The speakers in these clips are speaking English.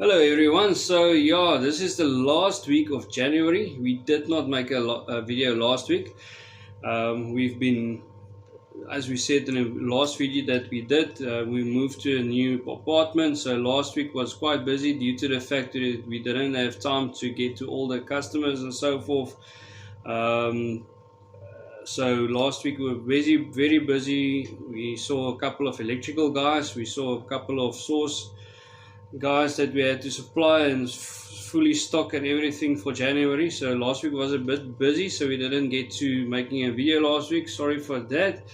Hello everyone. So yeah, this is the last week of January. We did not make a video last week. We've been, as we said in the last video that we did, we moved to a new apartment. So last week was quite busy due to the fact that we didn't have time to get to all the customers and so forth. So last week we were busy, very busy. We saw a couple of electrical guys. We saw a couple of source guys that we had to supply and fully stock and everything for January. So last week was a bit busy, so we didn't get to making a video last week. Sorry for that.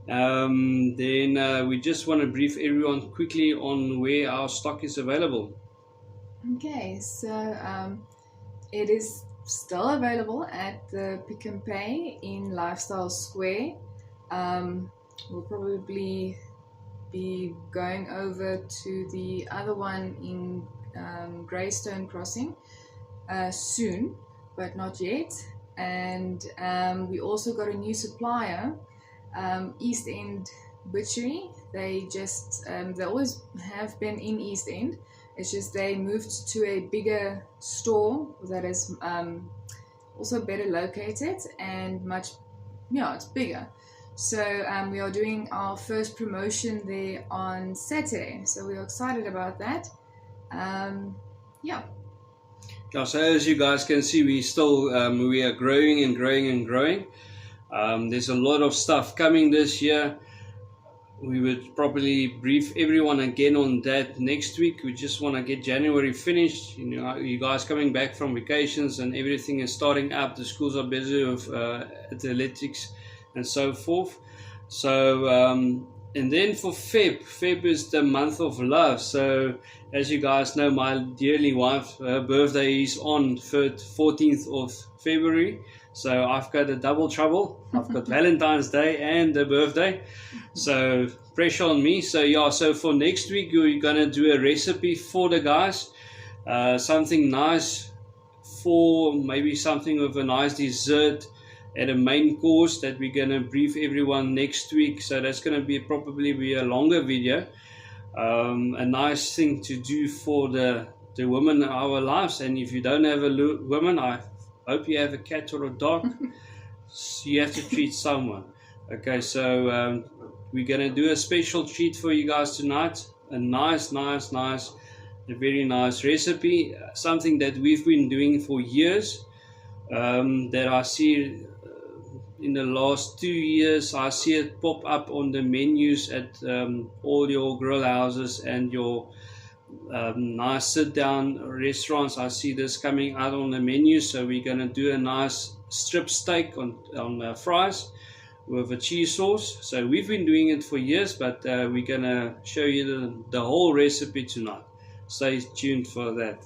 Then we just want to brief everyone quickly on where our stock is available. Okay, so it is still available at the Pick n Pay in Lifestyle Square. We'll probably be going over to the other one in Greystone Crossing soon, but not yet. And we also got a new supplier, East End Butchery. They always have been in East End. It's just they moved to a bigger store that is also better located and it's bigger. So we are doing our first promotion there on Saturday. So we are excited about that. Yeah, so as you guys can see, we are growing and growing and growing. There's a lot of stuff coming this year. We would probably brief everyone again on that next week. We just want to get January finished. You guys coming back from vacations and everything is starting up. The schools are busy with athletics and so forth. So and then for Feb is the month of love. So as you guys know, my dearly wife, her birthday is on 14th of February. So I've got a double trouble. I've got Valentine's Day and the birthday. So pressure on me. So yeah, so for next week, we're going to do a recipe for the guys. Something nice for maybe something with a nice dessert at a main course that we're going to brief everyone next week. So that's going to probably be a longer video. A nice thing to do for the women in our lives. And if you don't have a woman, I hope you have a cat or a dog. You have to treat someone. Okay, so we're going to do a special treat for you guys tonight. A nice, a very nice recipe. Something that we've been doing for years. That I see in the last 2 years, I see it pop up on the menus at all your grill houses and your nice sit-down restaurants. I see this coming out on the menu. So we're going to do a nice strip steak on fries with a cheese sauce. So we've been doing it for years, but we're going to show you the whole recipe tonight. Stay tuned for that.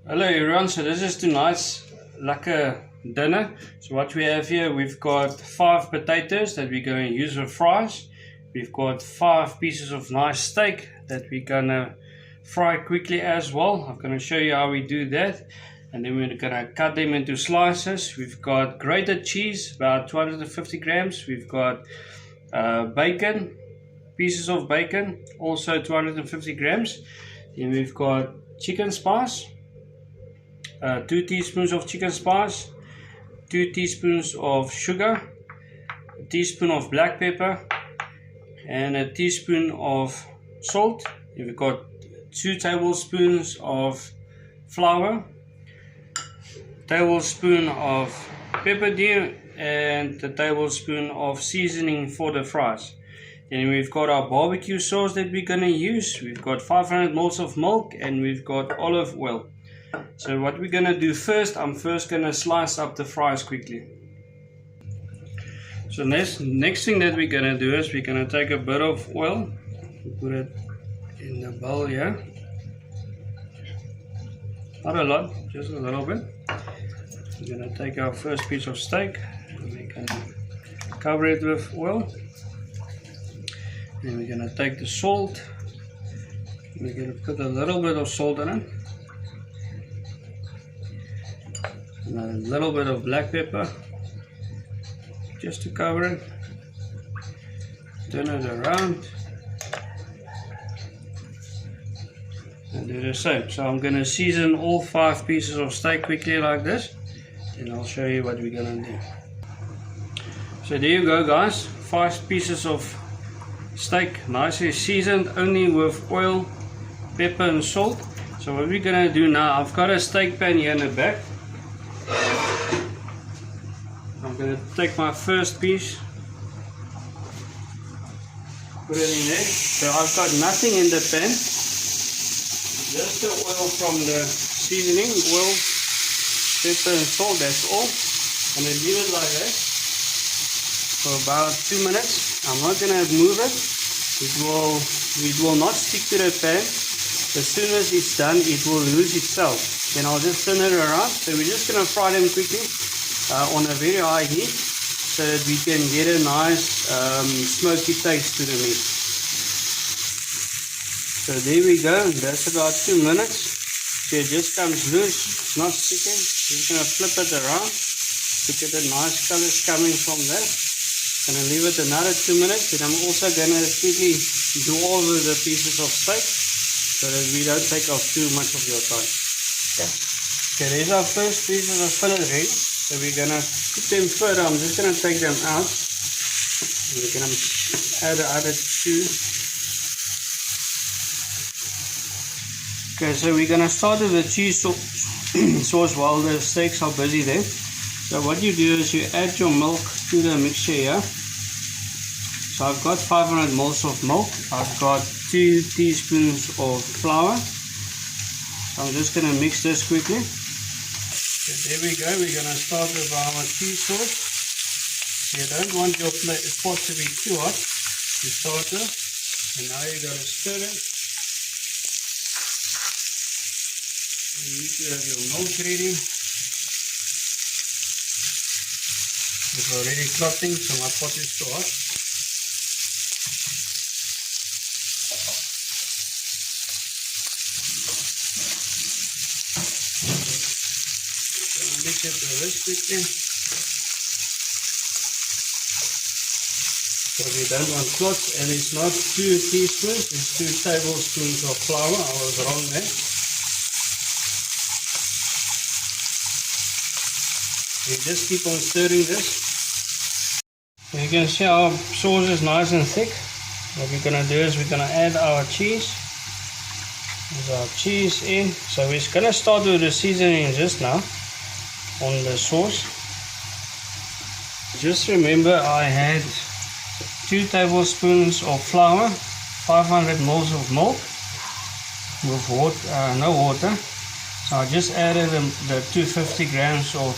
Hello everyone, so this is tonight's lekker dinner. So what we have here, we've got 5 potatoes that we're going to use for fries. We've got 5 pieces of nice steak that we're going to fry quickly as well. I'm going to show you how we do that. And then we're going to cut them into slices. We've got grated cheese, about 250 grams. We've got bacon, pieces of bacon, also 250 grams. Then we've got chicken spice, 2 teaspoons of chicken spice, 2 teaspoons of sugar, a teaspoon of black pepper, and a teaspoon of salt. Then we've got 2 tablespoons of flour, tablespoon of pepper dew, and a tablespoon of seasoning for the fries. Then we've got our barbecue sauce that we're going to use. We've got 500 ml of milk, and we've got olive oil. So what we're going to do first, I'm first going to slice up the fries quickly. So next thing that we're going to do is we're going to take a bit of oil, put it in the bowl here. Not a lot, just a little bit. We're going to take our first piece of steak and we're going to cover it with oil. And we're going to take the salt. We're going to put a little bit of salt in it. And a little bit of black pepper just to cover it. Turn it around. and do the same. So I'm going to season all 5 pieces of steak quickly like this, and I'll show you what we're going to do. So there you go guys, 5 pieces of steak nicely seasoned only with oil, pepper and salt. So what we're going to do now, I've got a steak pan here in the back. I'm going to take my first piece, put it in there. So I've got nothing in the pan, just the oil from the seasoning, oil, pepper and salt, that's all. I'm going to leave it like that for about 2 minutes. I'm not going to move it. It will not stick to the pan. As soon as it's done, it will lose itself. Then I'll just turn it around. So we're just going to fry them quickly on a very high heat, so that we can get a nice smoky taste to the meat. So there we go. That's about 2 minutes. So it just comes loose. It's not sticking. We're just going to flip it around. Look at the nice colors coming from there. Going to leave it another 2 minutes. Then I'm also going to quickly do all of the pieces of steak, so that we don't take off too much of your time. Okay, there's our first pieces of fillet ready. So we're going to cook them further. I'm just going to take them out. We're going to add the other 2. Okay, so we're going to start with the cheese sauce while the steaks are busy there. So what you do is you add your milk to the mixture here. So I've got 500 ml of milk. I've got 2 teaspoons of flour. So I'm just going to mix this quickly. So there we go. We're going to start with our cheese sauce. You don't want your pot to be too hot to start with. And now you're going to stir it. You need to have your milk ready. It's already clotting, so my pot is too hot. So mix it with this quickly. So we don't want clots, and it's not 2 teaspoons, it's 2 tablespoons of flour. I was wrong there. You just keep on stirring this. You can see our sauce is nice and thick. What we're going to do is we're going to add our cheese. There's our cheese in. So we're going to start with the seasoning just now on the sauce. Just remember I had 2 tablespoons of flour, 500 ml of milk with water, no water. So I just added the 250 grams of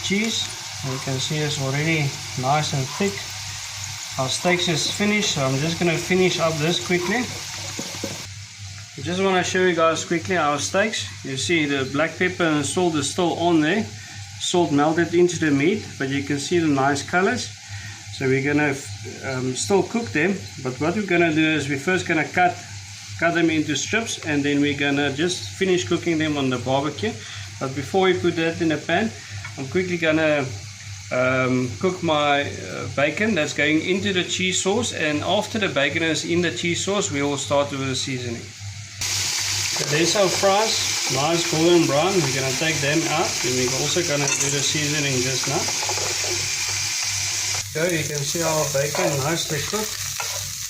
cheese. And you can see it's already nice and thick. Our steaks is finished, so I'm just going to finish up this quickly. I just want to show you guys quickly our steaks. You see the black pepper and salt is still on there. Salt melted into the meat, but you can see the nice colors. So we're going to still cook them, but what we're going to do is we're first going to cut them into strips, and then we're going to just finish cooking them on the barbecue. But before we put that in the pan, I'm quickly going to cook my bacon that's going into the cheese sauce, and after the bacon is in the cheese sauce, we will start with the seasoning. So there's our fries, nice golden brown. We're going to take them out, and we're also going to do the seasoning just now. So you can see our bacon nicely cooked.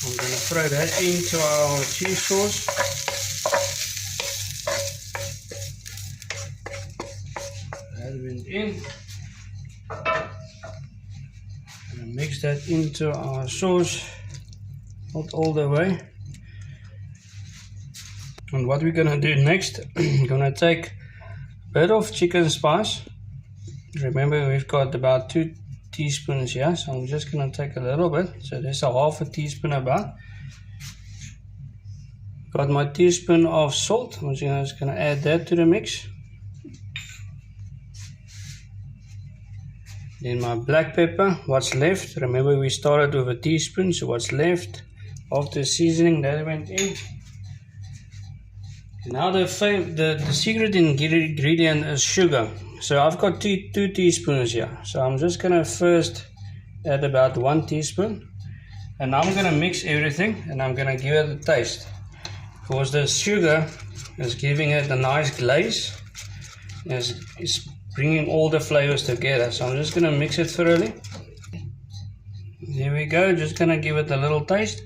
I'm going to throw that into our cheese sauce. That went in. And mix that into our sauce, not all the way. And what we're gonna do next, we're gonna take a bit of chicken spice. Remember, we've got about 2 teaspoons here, so I'm just gonna take a little bit. So there's a half a teaspoon about. Got my teaspoon of salt. I'm just gonna add that to the mix. Then my black pepper, what's left. Remember, we started with a teaspoon, so what's left after seasoning, that went in. And now the secret ingredient is sugar. So I've got 2 teaspoons here. So I'm just gonna first add about 1 teaspoon, and I'm gonna mix everything, and I'm gonna give it a taste. because the sugar is giving it a nice glaze. It's bringing all the flavors together. So I'm just going to mix it thoroughly. There we go. Just going to give it a little taste.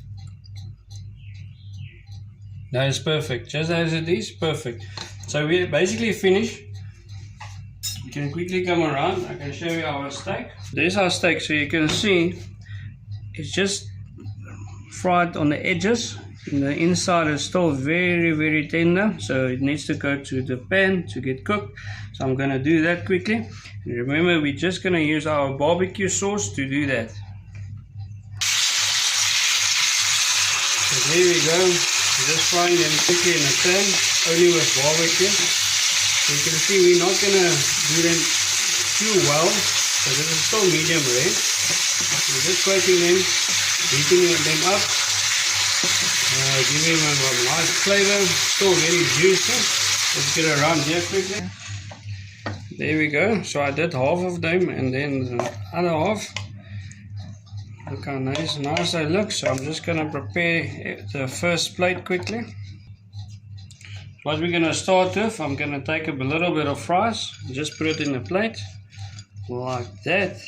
That is perfect. Just as it is, perfect. So we're basically finished. You can quickly come around. I can show you our steak. There's our steak. So you can see it's just fried on the edges. And the inside is still very, very tender. So it needs to go to the pan to get cooked. So I'm going to do that quickly. And remember, we're just going to use our barbecue sauce to do that. So there we go. Just frying them quickly in the pan, only with barbecue. So you can see we're not going to do them too well, so this is still medium rare. We're just coating them, heating them up, giving them a nice flavor, still very juicy. Let's get around here quickly. There we go. So I did half of them and then the other half. Look how nice they look. So I'm just going to prepare the first plate quickly. What we're going to start with, I'm going to take a little bit of fries, just put it in the plate like that,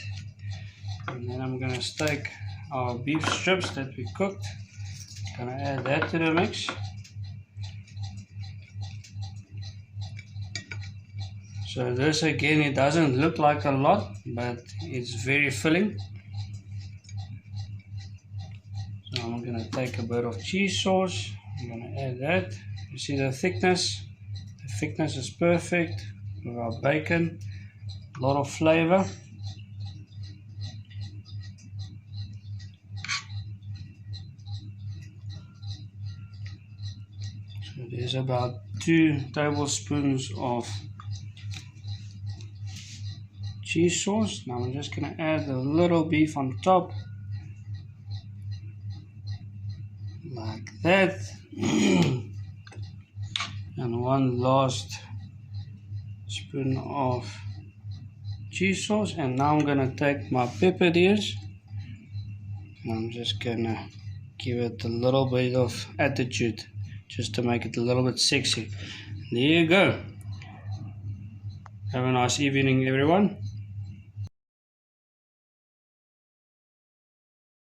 and then I'm going to take our beef strips that we cooked. I'm going to add that to the mix. So this again, it doesn't look like a lot, but it's very filling. So I'm going to take a bit of cheese sauce. I'm going to add that. You see the thickness? The thickness is perfect with our bacon. A lot of flavor. So there's about 2 tablespoons of cheese sauce. Now I'm just going to add a little beef on top. Like that. And 1 last spoon of cheese sauce. And now I'm going to take my pepper ears. And I'm just going to give it a little bit of attitude, just to make it a little bit sexy. There you go. Have a nice evening, everyone.